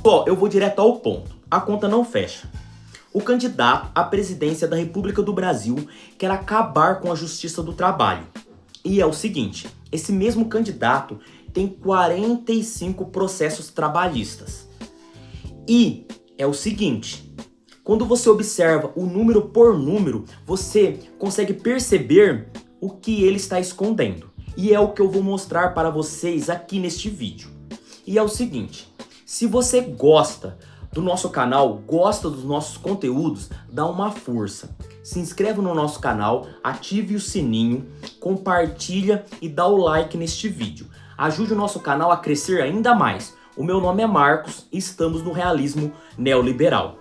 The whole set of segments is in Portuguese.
Ó, eu vou direto ao ponto. A conta não fecha. O candidato à presidência da República do Brasil quer acabar com a justiça do trabalho. E é o seguinte, esse mesmo candidato tem 45 processos trabalhistas. E é o seguinte, quando você observa o número por número, você consegue perceber o que ele está escondendo. E é o que eu vou mostrar para vocês aqui neste vídeo. E é o seguinte, se você gosta do nosso canal, gosta dos nossos conteúdos, dá uma força. Se inscreve no nosso canal, ative o sininho, compartilha e dá o like neste vídeo. Ajude o nosso canal a crescer ainda mais. O meu nome é Marcos e estamos no realismo neoliberal.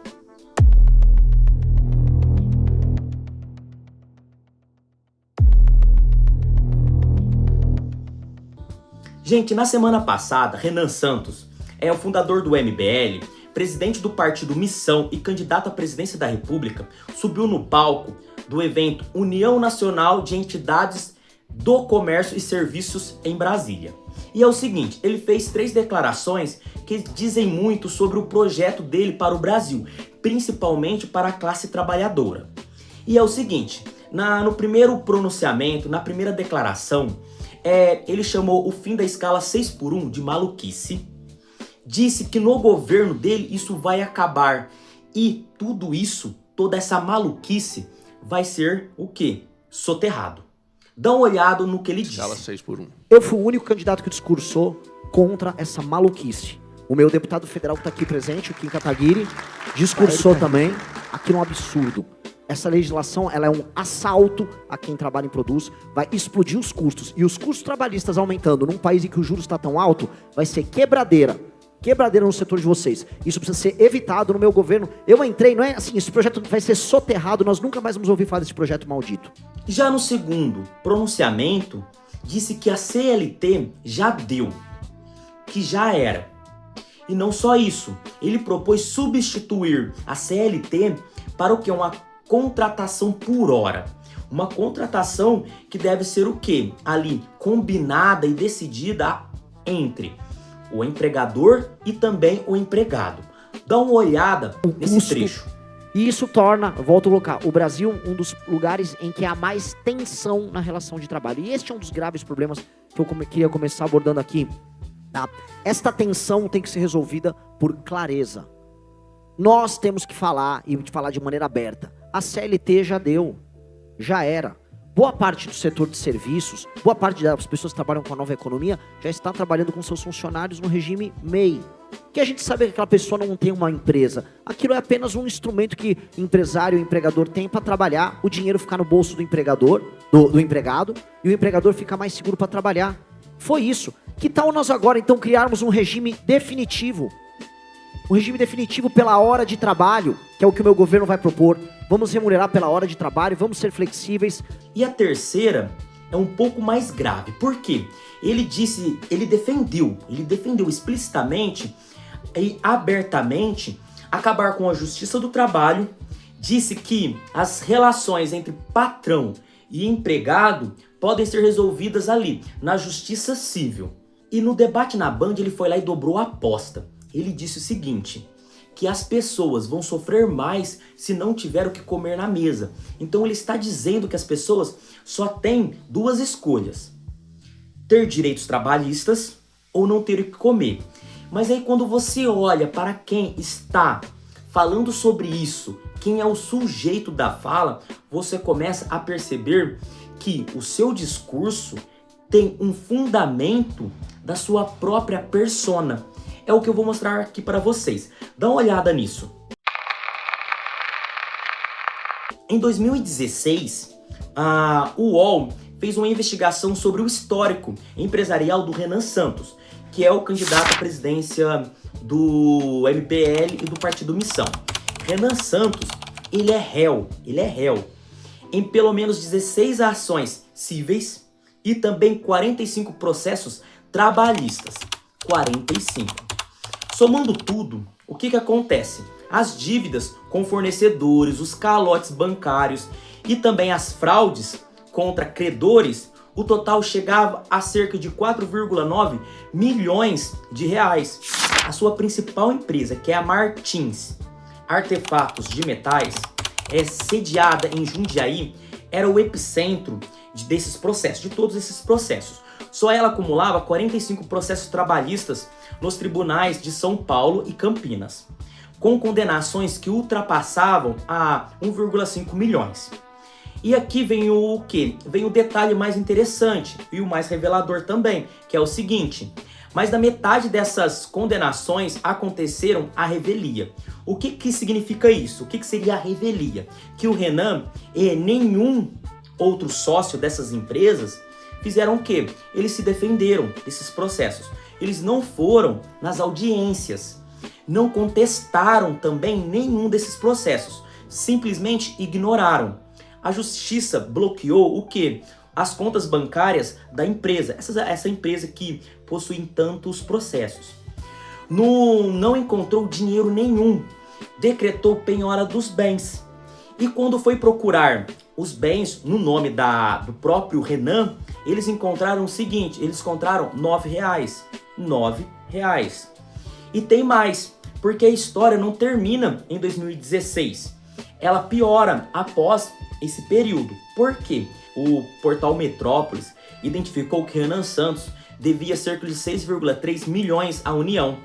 Gente, na semana passada, Renan Santos, o fundador do MBL, presidente do partido Missão e candidato à presidência da República, subiu no palco do evento União Nacional de Entidades do Comércio e Serviços em Brasília. E é o seguinte, ele fez 3 declarações que dizem muito sobre o projeto dele para o Brasil, principalmente para a classe trabalhadora. E é o seguinte, no primeiro pronunciamento, na primeira declaração, ele chamou o fim da escala 6x1 de maluquice. Disse que no governo dele isso vai acabar. E tudo isso, toda essa maluquice, vai ser o quê? Soterrado. Dá uma olhada no que ele disse. Escala 6x1. Eu fui o único candidato que discursou contra essa maluquice. O meu deputado federal que está aqui presente, o Kim Kataguiri, discursou também. Aquilo é um absurdo. Essa legislação, ela é um assalto a quem trabalha e produz, vai explodir os custos. E os custos trabalhistas aumentando num país em que o juros está tão alto, vai ser quebradeira. Quebradeira no setor de vocês. Isso precisa ser evitado no meu governo. Eu entrei, não é assim, esse projeto vai ser soterrado, nós nunca mais vamos ouvir falar desse projeto maldito. Já no segundo pronunciamento, disse que a CLT já deu, que já era. E não só isso, ele propôs substituir a CLT para o que? Uma contratação por hora. Uma contratação que deve ser o quê? Ali, combinada e decidida entre o empregador e também o empregado. Dá uma olhada nesse trecho. E isso torna, volto a colocar, o Brasil um dos lugares em que há mais tensão na relação de trabalho. E este é um dos graves problemas que eu queria começar abordando aqui. Tá? Esta tensão tem que ser resolvida por clareza. Nós temos que falar, e falar de maneira aberta. A CLT já deu, já era. Boa parte do setor de serviços, boa parte das pessoas que trabalham com a nova economia já está trabalhando com seus funcionários no regime MEI. Que a gente sabe que aquela pessoa não tem uma empresa. Aquilo é apenas um instrumento que empresário e empregador tem para trabalhar, o dinheiro ficar no bolso do empregador, do empregado, e o empregador fica mais seguro para trabalhar. Foi isso. Que tal nós agora então criarmos um regime definitivo? Um regime definitivo pela hora de trabalho, que é o que o meu governo vai propor. Vamos remunerar pela hora de trabalho, vamos ser flexíveis. E a terceira é um pouco mais grave. Por quê? Ele defendeu explicitamente e abertamente acabar com a justiça do trabalho. Disse que as relações entre patrão e empregado podem ser resolvidas ali, na justiça civil. E no debate na Band ele foi lá e dobrou a aposta. Ele disse o seguinte, que as pessoas vão sofrer mais se não tiver o que comer na mesa. Então ele está dizendo que as pessoas só têm 2 escolhas. Ter direitos trabalhistas ou não ter o que comer. Mas aí quando você olha para quem está falando sobre isso, quem é o sujeito da fala, você começa a perceber que o seu discurso tem um fundamento da sua própria persona. É o que eu vou mostrar aqui para vocês. Dá uma olhada nisso. Em 2016, o UOL fez uma investigação sobre o histórico empresarial do Renan Santos, que é o candidato à presidência do MBL e do partido Missão. Renan Santos, ele é réu em pelo menos 16 ações cíveis e também 45 processos trabalhistas. 45. Somando tudo, o que acontece? As dívidas com fornecedores, os calotes bancários e também as fraudes contra credores, o total chegava a cerca de 4,9 milhões de reais. a sua principal empresa, que é a Martins Artefatos de Metais, sediada em Jundiaí, era o epicentro desses processos, de todos esses processos. Só ela acumulava 45 processos trabalhistas nos tribunais de São Paulo e Campinas, com condenações que ultrapassavam a 1,5 milhões. E aqui vem o quê? Vem o detalhe mais interessante e o mais revelador também, que é o seguinte: mais da metade dessas condenações aconteceram à revelia. O que significa isso? O que seria a revelia? Que o Renan e nenhum outro sócio dessas empresas fizeram o quê? Eles se defenderam desses processos. Eles não foram nas audiências, não contestaram também nenhum desses processos, simplesmente ignoraram. A justiça bloqueou o quê? As contas bancárias da empresa, essa empresa que possui tantos processos. Não encontrou dinheiro nenhum, decretou penhora dos bens. E quando foi procurar os bens no nome do próprio Renan, eles encontraram o seguinte: eles encontraram R$9. R$9. E tem mais, porque a história não termina em 2016. Ela piora após esse período. Por quê? O portal Metrópolis identificou que Renan Santos devia cerca de 6,3 milhões à União,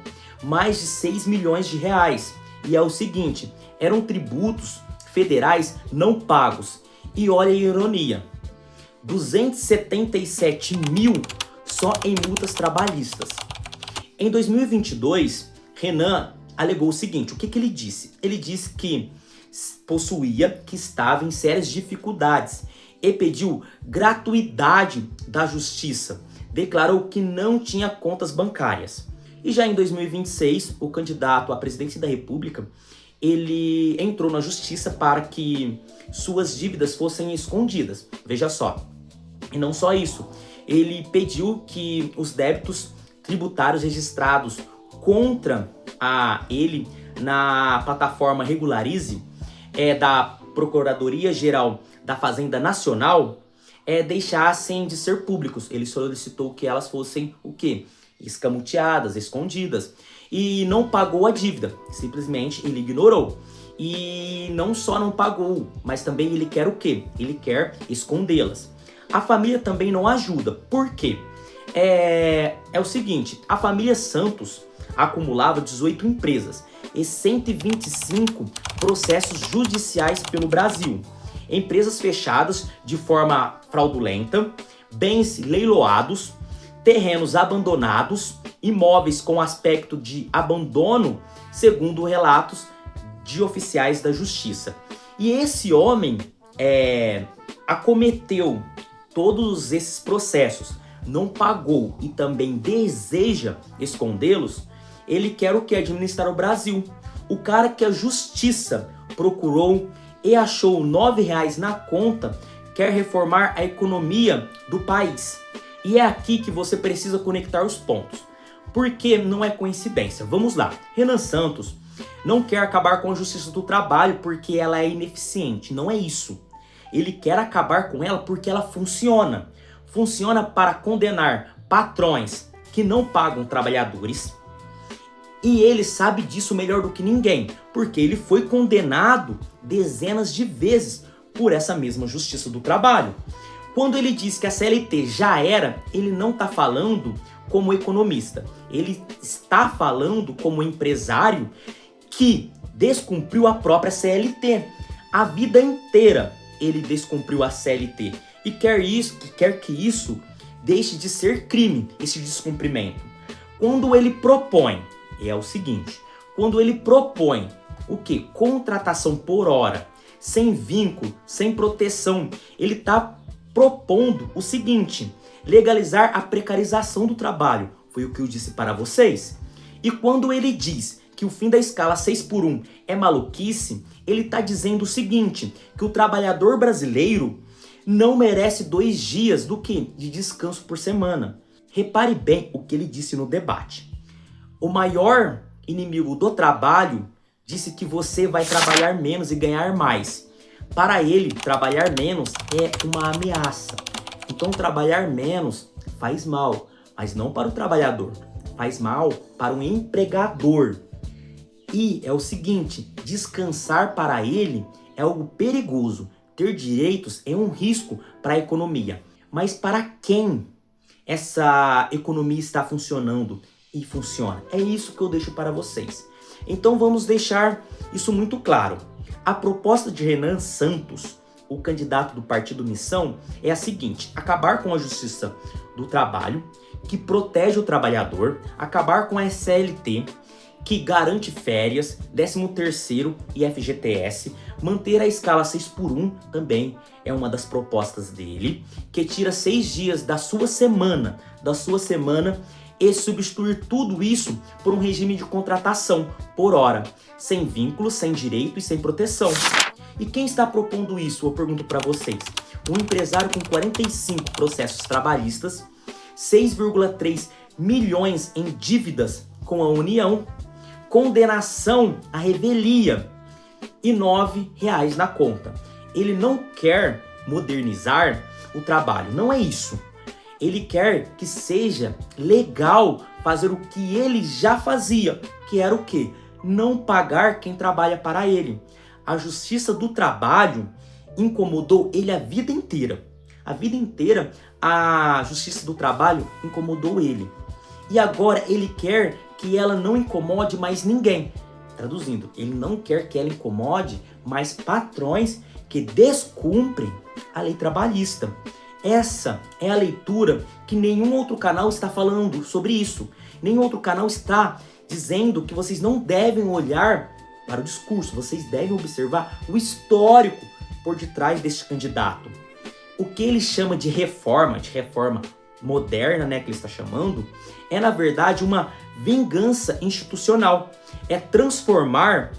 mais de 6 milhões de reais. E é o seguinte, eram tributos federais não pagos. E olha a ironia, 277 mil só em multas trabalhistas. Em 2022, Renan alegou o seguinte: o que ele disse? Ele disse que que estava em sérias dificuldades e pediu gratuidade da justiça. Declarou que não tinha contas bancárias. E já em 2026, o candidato à presidência da República, ele entrou na justiça para que suas dívidas fossem escondidas. Veja só. E não só isso, ele pediu que os débitos tributários registrados contra ele na plataforma Regularize, da Procuradoria-Geral da Fazenda Nacional, deixassem de ser públicos. Ele solicitou que elas fossem o quê? Escamoteadas, escondidas. E não pagou a dívida, simplesmente ele ignorou. E não só não pagou, mas também ele quer o quê? Ele quer escondê-las. A família também não ajuda. Por quê? É o seguinte, a família Santos acumulava 18 empresas e 125 processos judiciais pelo Brasil. Empresas fechadas de forma fraudulenta, bens leiloados, terrenos abandonados, imóveis com aspecto de abandono, segundo relatos de oficiais da justiça. E esse homem acometeu todos esses processos, não pagou e também deseja escondê-los. Ele quer o que? Administrar o Brasil. O cara que a justiça procurou e achou R$9 na conta quer reformar a economia do país. E é aqui que você precisa conectar os pontos, porque não é coincidência. Vamos lá. Renan Santos não quer acabar com a justiça do trabalho porque ela é ineficiente. Não é isso. Ele quer acabar com ela porque ela funciona. Funciona para condenar patrões que não pagam trabalhadores. E ele sabe disso melhor do que ninguém, porque ele foi condenado dezenas de vezes por essa mesma justiça do trabalho. Quando ele diz que a CLT já era, ele não está falando como economista. Ele está falando como empresário que descumpriu a própria CLT. A vida inteira ele descumpriu a CLT e quer que isso deixe de ser crime, esse descumprimento. Quando ele propõe, é o seguinte, quando ele propõe o quê? Contratação por hora, sem vínculo, sem proteção, ele está propondo o seguinte: legalizar a precarização do trabalho. Foi o que eu disse para vocês. E quando ele diz que o fim da escala 6x1 é maluquice, ele está dizendo o seguinte, que o trabalhador brasileiro não merece 2 dias do que? De descanso por semana. Repare bem o que ele disse no debate. O maior inimigo do trabalho disse que você vai trabalhar menos e ganhar mais. Para ele, trabalhar menos é uma ameaça. Então, trabalhar menos faz mal, mas não para o trabalhador. faz mal para um empregador. E é o seguinte, descansar para ele é algo perigoso. Ter direitos é um risco para a economia. Mas para quem essa economia está funcionando e funciona? É isso que eu deixo para vocês. Então vamos deixar isso muito claro. A proposta de Renan Santos, o candidato do Partido Missão, é a seguinte: acabar com a justiça do trabalho, que protege o trabalhador, acabar com a CLT, que garante férias, 13º e FGTS, manter a escala 6x1 também é uma das propostas dele, que tira 6 dias da sua semana e substituir tudo isso por um regime de contratação por hora, sem vínculo, sem direito e sem proteção. E quem está propondo isso? Eu pergunto para vocês. Um empresário com 45 processos trabalhistas, 6,3 milhões em dívidas com a União, condenação à revelia e R$9 na conta. Ele não quer modernizar o trabalho, não é isso. Ele quer que seja legal fazer o que ele já fazia, que era o quê? Não pagar quem trabalha para ele. A justiça do trabalho incomodou ele a vida inteira. A vida inteira a justiça do trabalho incomodou ele. E agora ele quer que ela não incomode mais ninguém. Traduzindo, ele não quer que ela incomode mais patrões que descumprem a lei trabalhista. Essa é a leitura que nenhum outro canal está falando sobre isso. Nenhum outro canal está dizendo que vocês não devem olhar para o discurso, vocês devem observar o histórico por detrás deste candidato. O que ele chama de reforma moderna, né, que ele está chamando, é na verdade uma vingança institucional. É transformar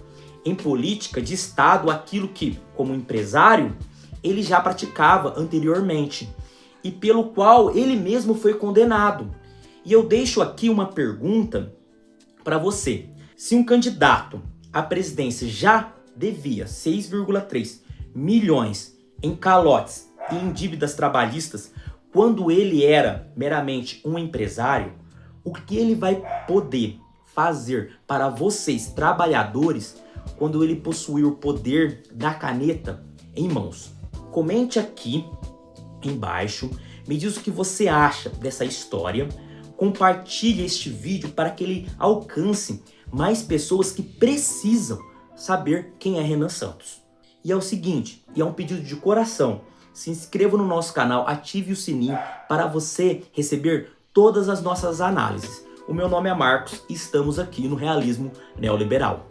em política de Estado aquilo que, como empresário, ele já praticava anteriormente e pelo qual ele mesmo foi condenado. E eu deixo aqui uma pergunta para você. Se um candidato à presidência já devia 6,3 milhões em calotes e em dívidas trabalhistas quando ele era meramente um empresário, o que ele vai poder fazer para vocês, trabalhadores, quando ele possuir o poder da caneta em mãos? Comente aqui embaixo, me diz o que você acha dessa história, compartilhe este vídeo para que ele alcance mais pessoas que precisam saber quem é Renan Santos. E é o seguinte, e é um pedido de coração, se inscreva no nosso canal, ative o sininho para você receber todas as nossas análises. O meu nome é Marcos e estamos aqui no Realismo Neoliberal.